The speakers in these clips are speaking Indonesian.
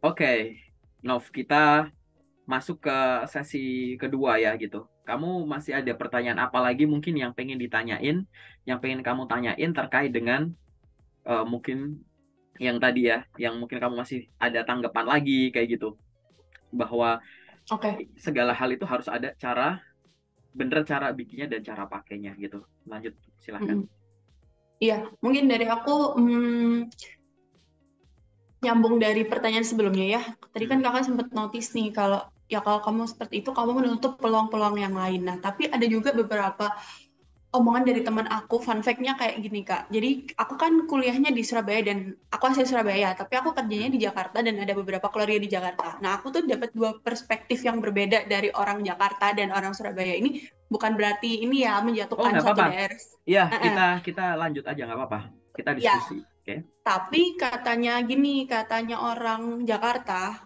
Oke, Nov, kita masuk ke sesi kedua ya gitu. Kamu masih ada pertanyaan apa lagi mungkin yang pengen ditanyain, yang pengen kamu tanyain terkait dengan mungkin yang tadi ya, yang mungkin kamu masih ada tanggapan lagi kayak gitu, bahwa Oke. segala hal itu harus ada cara, bener cara bikinnya dan cara pakainya gitu. Lanjut, silahkan. Mm-mm. Iya, mungkin dari aku nyambung dari pertanyaan sebelumnya ya. Tadi kan Hmm. kakak sempat notice nih kalau ya kalau kamu seperti itu kamu menutup peluang-peluang yang lain. Nah, tapi ada juga beberapa omongan dari teman aku, fun fact-nya kayak gini Kak. Jadi aku kan kuliahnya di Surabaya dan aku asli Surabaya, tapi aku kerjanya Hmm. di Jakarta dan ada beberapa keluarga di Jakarta. Nah, aku tuh dapat dua perspektif yang berbeda dari orang Jakarta dan orang Surabaya. Ini bukan berarti ini ya Oh, menjatuhkan nggak suatu apa-apa. daerah. Iya, Heeh. kita lanjut aja nggak apa-apa. Kita Ya, diskusi, oke? tapi katanya gini, katanya orang Jakarta,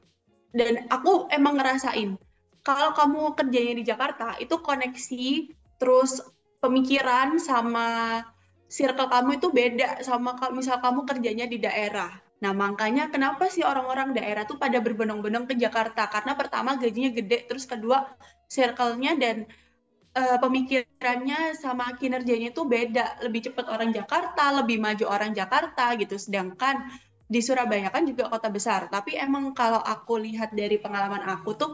dan aku emang ngerasain, kalau kamu kerjanya di Jakarta, itu koneksi, terus pemikiran sama circle kamu itu beda sama kalau misal kamu kerjanya di daerah. Nah, makanya kenapa sih orang-orang daerah tuh pada berbondong-bondong ke Jakarta? Karena pertama gajinya gede, terus kedua circle-nya dan pemikirannya sama kinerjanya itu beda. Lebih cepat orang Jakarta, lebih maju orang Jakarta gitu. Sedangkan di Surabaya kan juga kota besar. Tapi emang kalau aku lihat dari pengalaman aku tuh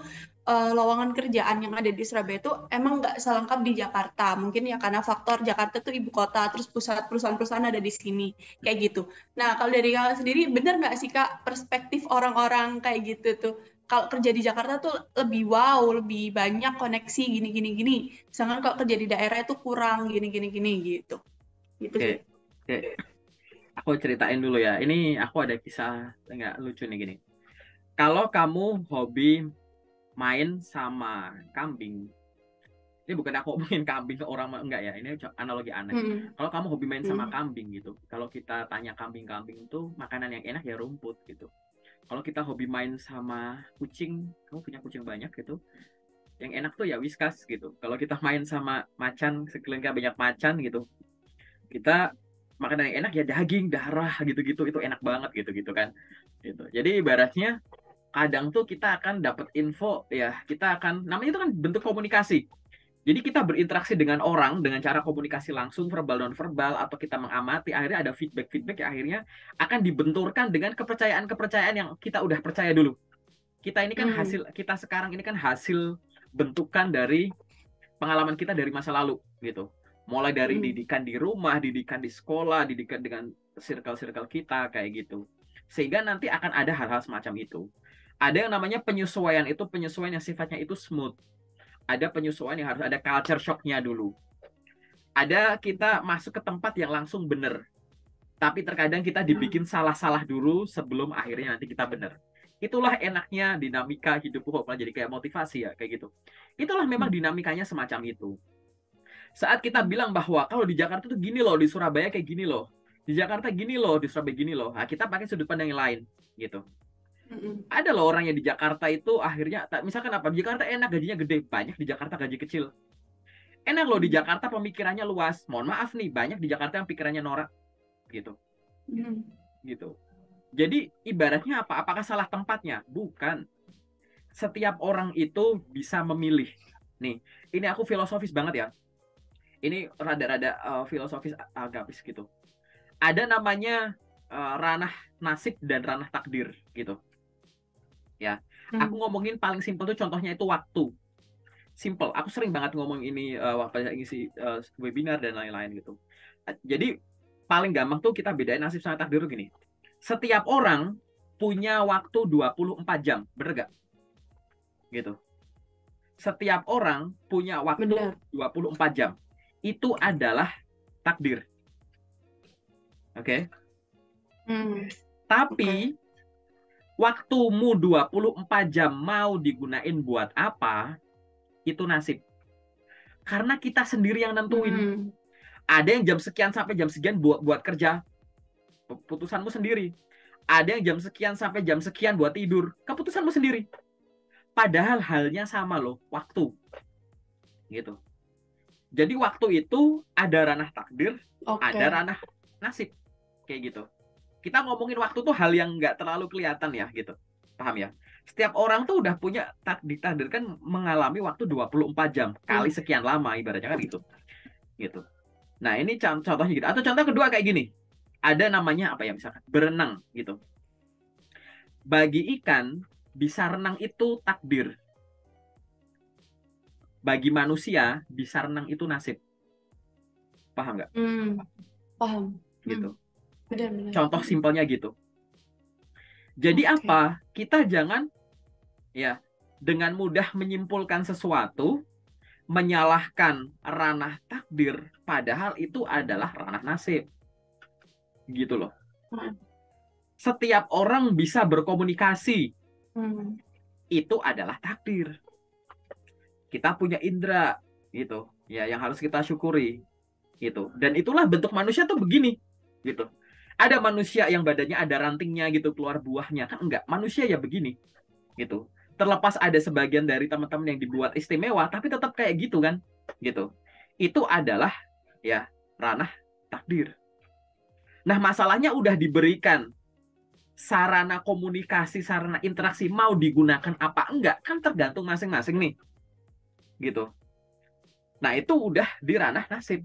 lowongan kerjaan yang ada di Surabaya itu emang nggak selengkap di Jakarta. Mungkin ya karena faktor Jakarta tuh ibu kota, terus pusat perusahaan-perusahaan ada di sini. Kayak gitu. Nah, kalau dari kakak sendiri, bener nggak sih Kak perspektif orang-orang kayak gitu tuh? Kalau kerja di Jakarta tuh lebih wow, lebih banyak koneksi gini gini gini. Sedangkan kalau kerja di daerah itu kurang gini gini gini gitu. Gitu Oke, sih. oke. Aku ceritain dulu ya. Ini aku ada kisah nggak lucu nih gini. Kalau kamu hobi main sama kambing, ini bukan aku ngomongin kambing ke orang enggak ya. Ini analogi aneh. Hmm. Kalau kamu hobi main sama Hmm. kambing gitu, kalau kita tanya kambing-kambing itu makanan yang enak ya rumput gitu. Kalau kita hobi main sama kucing, kamu punya kucing banyak gitu, yang enak tuh ya whiskas gitu. Kalau kita main sama macan, sekeliling kita banyak macan gitu, kita makanan yang enak ya daging, darah gitu-gitu itu enak banget gitu-gitu kan. Gitu. Jadi ibaratnya kadang tuh kita akan dapat info ya, kita akan namanya itu kan bentuk komunikasi. Jadi kita berinteraksi dengan orang dengan cara komunikasi langsung verbal non verbal atau kita mengamati akhirnya ada feedback yang akhirnya akan dibenturkan dengan kepercayaan yang kita udah percaya dulu. Kita ini kan Hmm. hasil kita sekarang ini kan hasil bentukan dari pengalaman kita dari masa lalu gitu. Mulai dari Hmm. didikan di rumah, didikan di sekolah, didikan dengan circle-circle kita kayak gitu. Sehingga nanti akan ada hal-hal semacam itu. Ada yang namanya penyesuaian, itu penyesuaian yang sifatnya itu smooth. Ada penyesuaian yang harus ada culture shock-nya dulu. Ada kita masuk ke tempat yang langsung benar. Tapi terkadang kita dibikin Hmm. salah-salah dulu sebelum akhirnya nanti kita benar. Itulah enaknya dinamika hidup malah jadi kayak motivasi ya kayak gitu. Itulah memang dinamikanya semacam itu. Saat kita bilang bahwa kalau di Jakarta tuh gini loh, di Surabaya kayak gini loh, di Jakarta gini loh, di Surabaya gini loh. Nah, kita pakai sudut pandang yang lain gitu. Hmm. Ada loh orang yang di Jakarta itu akhirnya misalkan apa? Di Jakarta enak gajinya gede, banyak di Jakarta gaji kecil. Enak loh di Hmm. Jakarta pemikirannya luas. Mohon maaf nih, banyak di Jakarta yang pikirannya norak gitu. Hmm. Gitu. Jadi ibaratnya apa? Apakah salah tempatnya? Bukan. Setiap orang itu bisa memilih. Nih, ini aku filosofis banget ya. Ini rada-rada filosofis agapis gitu. Ada namanya ranah nasib dan ranah takdir gitu. Ya, aku Hmm. ngomongin paling simpel tuh contohnya itu waktu. Simple. Aku sering banget ngomong ini waktu ngisi webinar dan lain-lain gitu. Jadi paling gampang tuh kita bedain nasib sama takdir gini. Setiap orang punya waktu 24 jam, bener gak? Gitu. Setiap orang punya waktu Benar. 24 jam. Itu adalah takdir. Oke. Okay? Hmm. Oke. Tapi waktumu 24 jam mau digunain buat apa, itu nasib. Karena kita sendiri yang nentuin. Hmm. Ada yang jam sekian sampai jam sekian buat kerja, keputusanmu sendiri. Ada yang jam sekian sampai jam sekian buat tidur, keputusanmu sendiri. Padahal halnya sama loh, waktu. Gitu. Jadi waktu itu ada ranah takdir, ada Oke. ranah nasib. Kayak gitu. Kita ngomongin waktu tuh hal yang nggak terlalu kelihatan ya gitu. Paham ya? Setiap orang tuh udah punya ditakdirkan mengalami waktu 24 jam kali sekian lama ibaratnya kan gitu. Gitu. Nah, ini contohnya gitu. Atau contoh kedua kayak gini. Ada namanya apa ya misalkan berenang gitu. Bagi ikan bisa renang itu takdir. Bagi manusia bisa renang itu nasib. Paham nggak? Paham. Gitu. Benar-benar. Contoh simpelnya gitu. Jadi apa? Kita jangan ya dengan mudah menyimpulkan sesuatu, menyalahkan ranah takdir, padahal itu adalah ranah nasib. Gitu loh. Setiap orang bisa berkomunikasi. Itu adalah takdir. Kita punya indera gitu. Ya, yang harus kita syukuri. Gitu. Dan itulah bentuk manusia tuh begini. Gitu. Ada manusia yang badannya ada rantingnya gitu keluar buahnya, kan enggak. Manusia ya begini. Gitu. Terlepas ada sebagian dari teman-teman yang dibuat istimewa, tapi tetap kayak gitu kan. Gitu. Itu adalah ya ranah takdir. Nah, masalahnya udah diberikan sarana komunikasi, sarana interaksi mau digunakan apa enggak kan tergantung masing-masing nih. Gitu. Nah, itu udah di ranah nasib.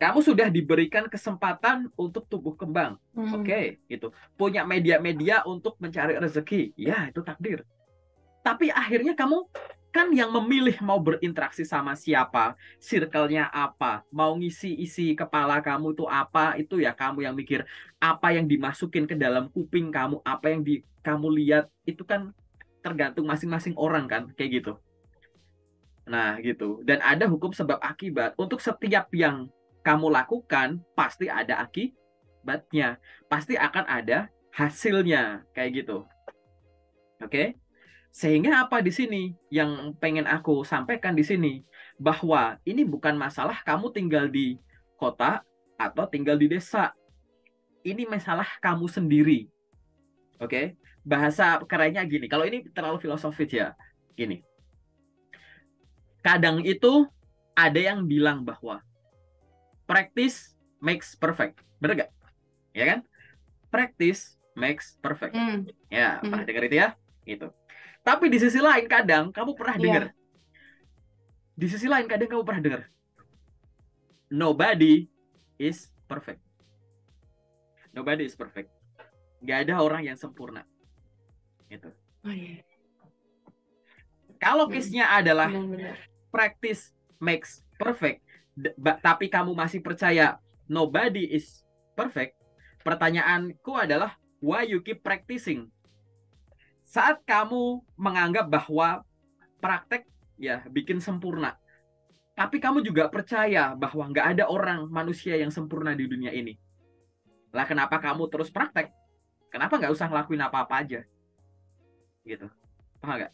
Kamu sudah diberikan kesempatan untuk tumbuh kembang. Oke, gitu. Punya media-media untuk mencari rezeki. Ya, itu takdir. Tapi akhirnya kamu kan yang memilih mau berinteraksi sama siapa, circle-nya apa, mau ngisi isi kepala kamu itu apa, itu ya kamu yang mikir. Apa yang dimasukin ke dalam kuping kamu, apa yang kamu lihat, itu kan tergantung masing-masing orang kan, kayak gitu. Nah, gitu. Dan ada hukum sebab akibat. Untuk setiap yang kamu lakukan, pasti ada akibatnya. Pasti akan ada hasilnya. Kayak gitu. Oke? Sehingga apa di sini yang pengen aku sampaikan di sini? Bahwa ini bukan masalah kamu tinggal di kota atau tinggal di desa. Ini masalah kamu sendiri. Oke? Bahasa kerennya gini. Kalau ini terlalu filosofis ya. Gini. Kadang itu ada yang bilang bahwa practice makes perfect. Bener gak? Ya kan? Practice makes perfect. Ya, pernah dengar itu ya? Gitu. Tapi di sisi lain kadang kamu pernah dengar. Di sisi lain kadang kamu pernah dengar. Nobody is perfect. Nobody is perfect. Gak ada orang yang sempurna. Gitu. Kalau case-nya adalah practice makes perfect, tapi kamu masih percaya nobody is perfect, pertanyaanku adalah why you keep practicing? Saat kamu menganggap bahwa praktek ya bikin sempurna, tapi kamu juga percaya bahwa nggak ada orang manusia yang sempurna di dunia ini. Lah kenapa kamu terus praktek? Kenapa nggak usah ngelakuin apa-apa aja? Gitu. Paham nggak?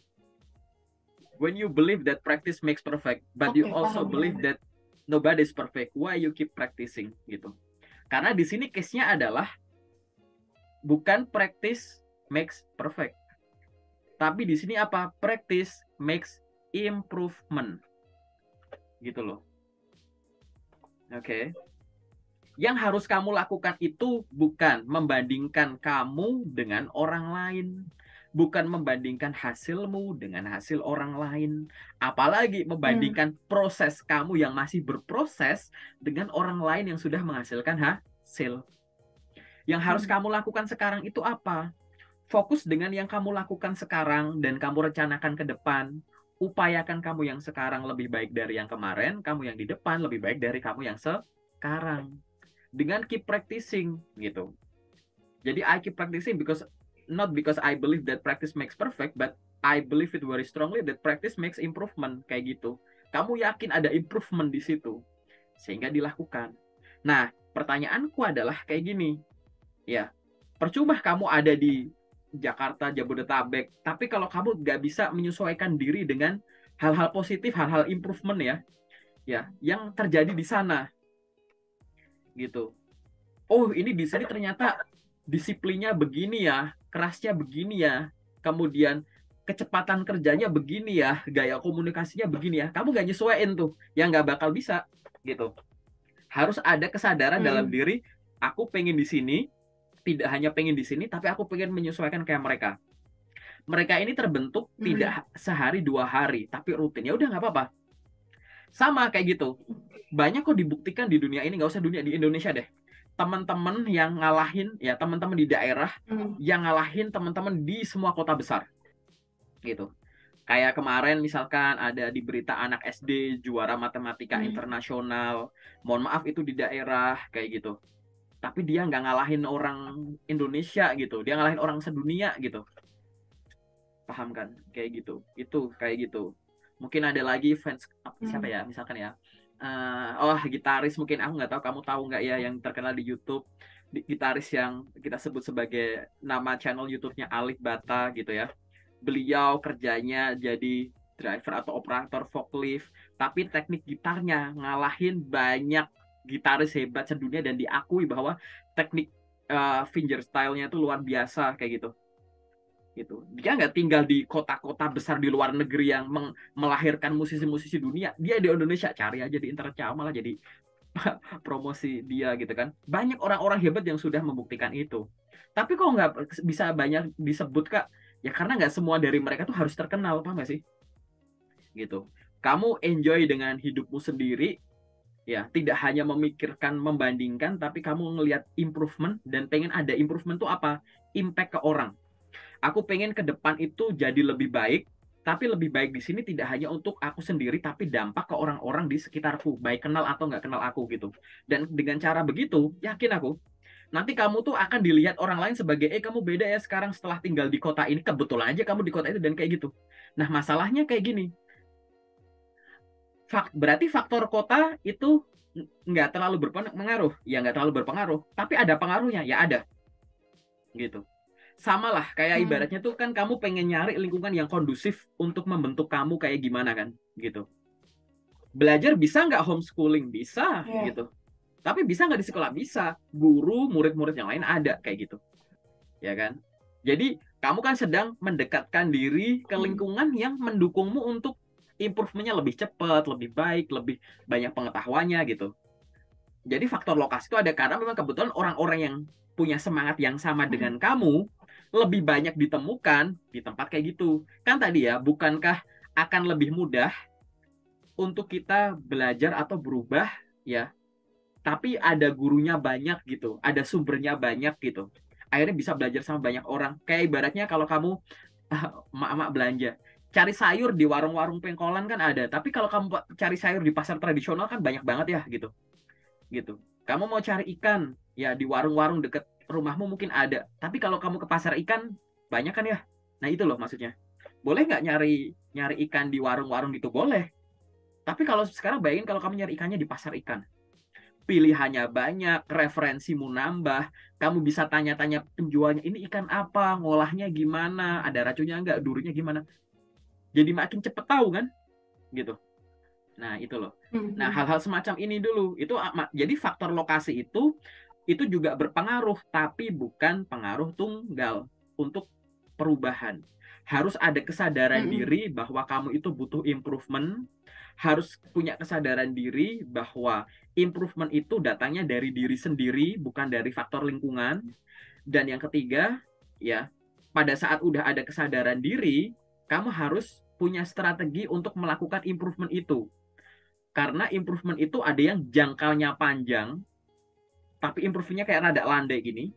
When you believe that practice makes perfect, but you also believe that nobody is perfect, why you keep practicing gitu? Karena di sini case-nya adalah bukan practice makes perfect, tapi di sini apa? Practice makes improvement, gitu loh. Oke. Yang harus kamu lakukan itu bukan membandingkan kamu dengan orang lain. Bukan membandingkan hasilmu dengan hasil orang lain. Apalagi membandingkan proses kamu yang masih berproses dengan orang lain yang sudah menghasilkan hasil. Yang harus kamu lakukan sekarang itu apa? Fokus dengan yang kamu lakukan sekarang dan kamu rencanakan ke depan. Upayakan kamu yang sekarang lebih baik dari yang kemarin. Kamu yang di depan lebih baik dari kamu yang sekarang. Dengan keep practicing gitu. Jadi I keep practicing not because I believe that practice makes perfect, but I believe it very strongly that practice makes improvement, kayak gitu. Kamu yakin ada improvement di situ, sehingga dilakukan. Nah, pertanyaanku adalah kayak gini, ya, percuma kamu ada di Jakarta, Jabodetabek, tapi kalau kamu nggak bisa menyesuaikan diri dengan hal-hal positif, hal-hal improvement ya, yang terjadi di sana, gitu. Oh, ini di sini ternyata disiplinnya begini ya, kerasnya begini ya, kemudian kecepatan kerjanya begini ya, gaya komunikasinya begini ya, kamu gak nyesuaiin tuh, yang gak bakal bisa, gitu. Harus ada kesadaran dalam diri, aku pengen di sini, tidak hanya pengen di sini, tapi aku pengen menyesuaikan kayak mereka. Mereka ini terbentuk tidak sehari 2 hari, tapi rutin. Ya udah nggak apa-apa. Sama kayak gitu. Banyak kok dibuktikan di dunia ini, nggak usah dunia, di Indonesia deh. Teman-teman yang ngalahin, ya teman-teman di daerah yang ngalahin teman-teman di semua kota besar. Gitu. Kayak kemarin misalkan ada di berita anak SD juara matematika internasional. Mohon maaf itu di daerah kayak gitu. Tapi dia nggak ngalahin orang Indonesia gitu. Dia ngalahin orang sedunia gitu. Paham kan? Kayak gitu. Itu kayak gitu. Mungkin ada lagi fans siapa ya? Misalkan ya. Gitaris mungkin, aku nggak tahu, kamu tahu nggak ya, yang terkenal di YouTube, gitaris yang kita sebut sebagai nama channel YouTube-nya Alif Bata gitu ya. Beliau kerjanya jadi driver atau operator forklift, tapi teknik gitarnya ngalahin banyak gitaris hebat sedunia dan diakui bahwa teknik fingerstyle-nya itu luar biasa kayak gitu. Gitu. Dia nggak tinggal di kota-kota besar di luar negeri yang melahirkan musisi-musisi dunia. Dia di Indonesia, cari aja di internet, malah jadi promosi dia gitu kan. Banyak orang-orang hebat yang sudah membuktikan itu. Tapi kok nggak bisa banyak disebut, Kak? Ya karena nggak semua dari mereka tuh harus terkenal, paham nggak sih? Gitu. Kamu enjoy dengan hidupmu sendiri, ya tidak hanya memikirkan membandingkan, tapi kamu ngelihat improvement dan pengen ada improvement tuh apa? Impact ke orang. Aku pengen ke depan itu jadi lebih baik, tapi lebih baik di sini tidak hanya untuk aku sendiri, tapi dampak ke orang-orang di sekitarku, baik kenal atau nggak kenal aku gitu. Dan dengan cara begitu, yakin aku, nanti kamu tuh akan dilihat orang lain sebagai, kamu beda ya sekarang setelah tinggal di kota ini, kebetulan aja kamu di kota itu dan kayak gitu. Nah masalahnya kayak gini, berarti faktor kota itu nggak terlalu berpengaruh, ya nggak terlalu berpengaruh, tapi ada pengaruhnya, ya ada, gitu. Sama lah, kayak ibaratnya tuh kan kamu pengen nyari lingkungan yang kondusif untuk membentuk kamu kayak gimana kan, gitu. Belajar bisa nggak homeschooling? Bisa, gitu. Tapi bisa nggak di sekolah? Bisa. Guru, murid-murid yang lain ada kayak gitu, ya kan? Jadi kamu kan sedang mendekatkan diri ke lingkungan yang mendukungmu untuk improve-nya lebih cepat, lebih baik, lebih banyak pengetahuannya gitu. Jadi faktor lokasi itu ada karena memang kebetulan orang-orang yang punya semangat yang sama dengan kamu lebih banyak ditemukan di tempat kayak gitu. Kan tadi ya, bukankah akan lebih mudah untuk kita belajar atau berubah ya, tapi ada gurunya banyak gitu, ada sumbernya banyak gitu. Akhirnya bisa belajar sama banyak orang. Kayak ibaratnya kalau kamu emak-emak belanja, cari sayur di warung-warung pengkolan kan ada, tapi kalau kamu cari sayur di pasar tradisional kan banyak banget ya gitu. Gitu. Kamu mau cari ikan ya di warung-warung deket rumahmu mungkin ada, tapi kalau kamu ke pasar ikan banyak kan ya. Nah itu loh maksudnya. Boleh nggak nyari ikan di warung-warung gitu? Boleh. Tapi kalau sekarang bayangin kalau kamu nyari ikannya di pasar ikan, pilihannya banyak, referensimu nambah, kamu bisa tanya-tanya penjualnya, ini ikan apa, ngolahnya gimana, ada racunnya nggak, durinya gimana. Jadi makin cepet tahu kan, gitu. Nah itu loh. Nah hal-hal semacam ini dulu itu, jadi faktor lokasi itu juga berpengaruh, tapi bukan pengaruh tunggal untuk perubahan. Harus ada kesadaran diri bahwa kamu itu butuh improvement, harus punya kesadaran diri bahwa improvement itu datangnya dari diri sendiri, bukan dari faktor lingkungan. Dan yang ketiga, ya, pada saat udah ada kesadaran diri, kamu harus punya strategi untuk melakukan improvement itu. Karena improvement itu ada yang jangkaunya panjang, tapi improve-nya kayak rada landai gini.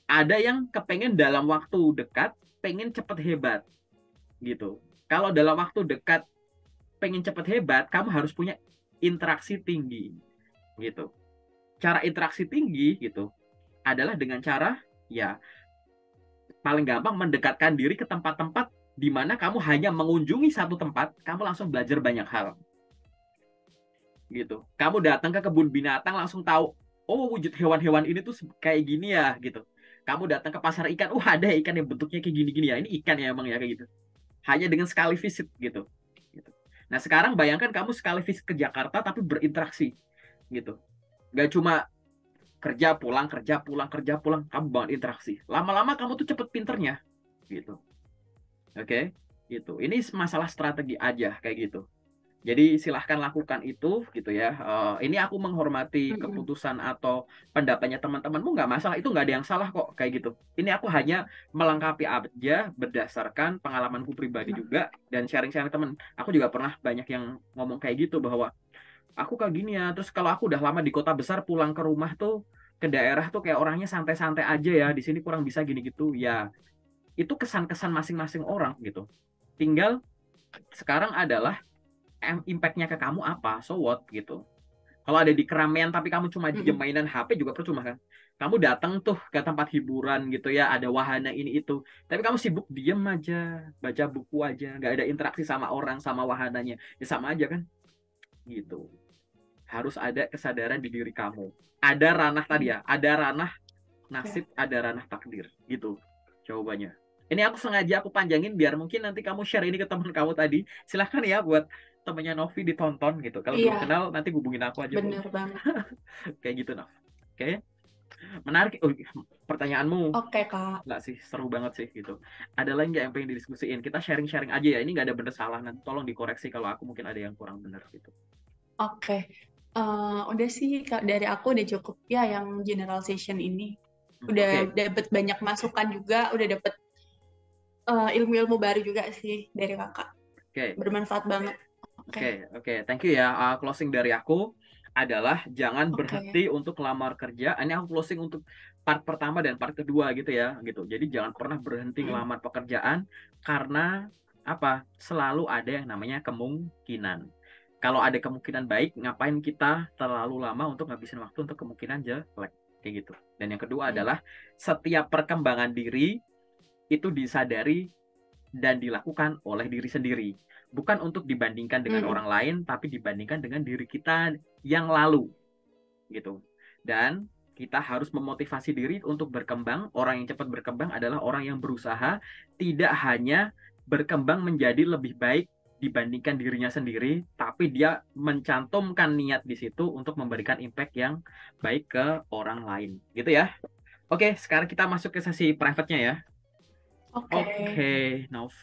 Ada yang kepengen dalam waktu dekat, pengen cepet hebat. Gitu. Kalau dalam waktu dekat, pengen cepet hebat, kamu harus punya interaksi tinggi. Gitu. Cara interaksi tinggi gitu adalah dengan cara, ya, paling gampang mendekatkan diri ke tempat-tempat di mana kamu hanya mengunjungi satu tempat, kamu langsung belajar banyak hal. Gitu. Kamu datang ke kebun binatang langsung tahu, oh wujud hewan-hewan ini tuh kayak gini ya gitu. Kamu datang ke pasar ikan, ada ikan yang bentuknya kayak gini-gini ya. Ini ikan ya emang ya kayak gitu. Hanya dengan sekali visit gitu. Nah sekarang bayangkan kamu sekali visit ke Jakarta tapi berinteraksi gitu. Gak cuma kerja pulang, kamu bangun interaksi. Lama-lama kamu tuh cepet pinternya gitu. Oke? Gitu. Ini masalah strategi aja kayak gitu. Jadi silahkan lakukan itu gitu ya. Ini aku menghormati Mm-mm. keputusan atau pendapatnya teman-temanmu, nggak masalah, itu nggak ada yang salah kok kayak gitu. Ini aku hanya melengkapi aja berdasarkan pengalamanku pribadi juga dan sharing-sharing teman. Aku juga pernah banyak yang ngomong kayak gitu bahwa aku kayak gini ya. Terus kalau aku udah lama di kota besar pulang ke rumah tuh ke daerah tuh kayak orangnya santai-santai aja ya. Di sini kurang bisa gini gitu. Ya itu kesan-kesan masing-masing orang gitu. Tinggal sekarang adalah impact-nya ke kamu apa, so what gitu. Kalau ada di keramaian tapi kamu cuma diem Mm-mm. mainan HP juga percuma kan. Kamu datang tuh ke tempat hiburan gitu ya, ada wahana ini itu. Tapi kamu sibuk diem aja, baca buku aja, nggak ada interaksi sama orang, sama wahananya. Ya sama aja kan, gitu. Harus ada kesadaran di diri kamu. Ada ranah tadi ya, ada ranah Oke. nasib, ada ranah takdir, gitu jawabannya. Ini aku sengaja aku panjangin biar mungkin nanti kamu share ini ke teman kamu tadi. Silahkan ya buat temennya Novi ditonton gitu. Kalau belum Iya, kenal nanti hubungin aku aja boleh. bener banget. Kayak gitu Nov. Oke, menarik. Oh, pertanyaanmu Oke, Kak. nggak sih seru banget sih gitu. Ada lagi nggak yang pengen didiskusiin? Kita sharing-sharing aja ya. Ini nggak ada bener salah. Nanti tolong dikoreksi kalau aku mungkin ada yang kurang bener gitu. Oke. Udah sih, Kak, dari aku udah cukup ya yang generalization ini. Udah Oke, dapet banyak masukan juga, udah dapet ilmu-ilmu baru juga sih dari Kakak. oke. Bermanfaat banget. Oke. Oke, oke, thank you ya. Closing dari aku adalah jangan berhenti Oke. untuk lamar kerja. Ini aku closing untuk part pertama dan part kedua gitu ya, gitu. Jadi jangan pernah berhenti Mm. ngelamar pekerjaan karena apa? Selalu ada yang namanya kemungkinan. Kalau ada kemungkinan baik, ngapain kita terlalu lama untuk ngabisin waktu untuk kemungkinan jelek kayak gitu. Dan yang kedua Mm. adalah setiap perkembangan diri itu disadari dan dilakukan oleh diri sendiri. Bukan untuk dibandingkan dengan Mm. orang lain, tapi dibandingkan dengan diri kita yang lalu, gitu. Dan kita harus memotivasi diri untuk berkembang. Orang yang cepat berkembang adalah orang yang berusaha tidak hanya berkembang menjadi lebih baik dibandingkan dirinya sendiri, tapi dia mencantumkan niat di situ untuk memberikan impact yang baik ke orang lain, gitu ya. Oke, sekarang kita masuk ke sesi private-nya ya. Oke. Oke, Nov.